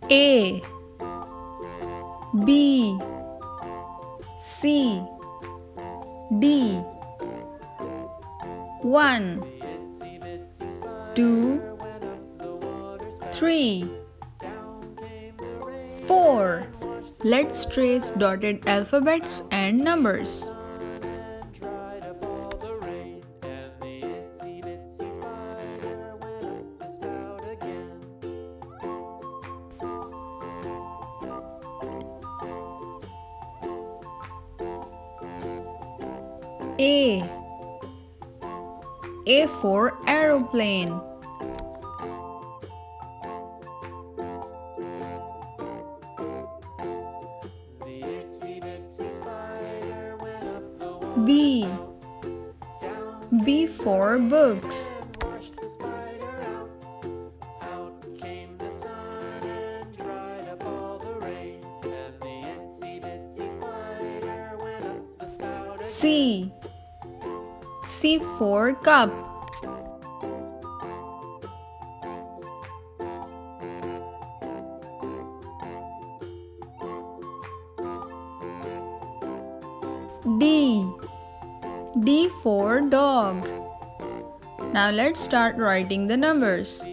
A, B, C, D. 1, 2, 3, 4. Let's trace dotted alphabets and numbers. A. A for aeroplane. B. B for books. C. C for cup. D. D for dog. Now let's start writing the numbers.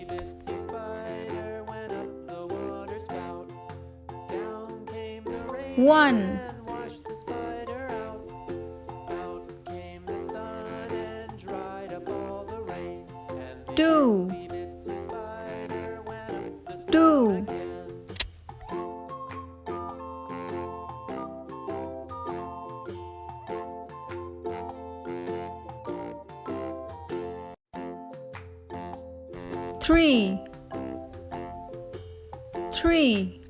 1, 2, 2, 3, 3,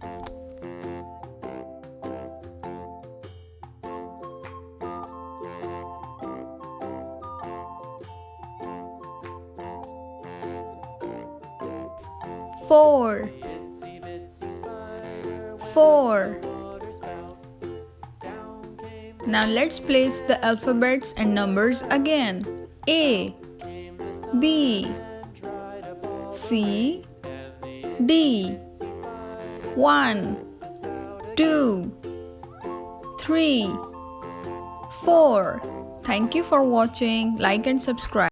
4, 4. Now let's place the alphabets and numbers again. A, B, C, D. 1, 2, 3, 4. Thank you for watching. Like and subscribe.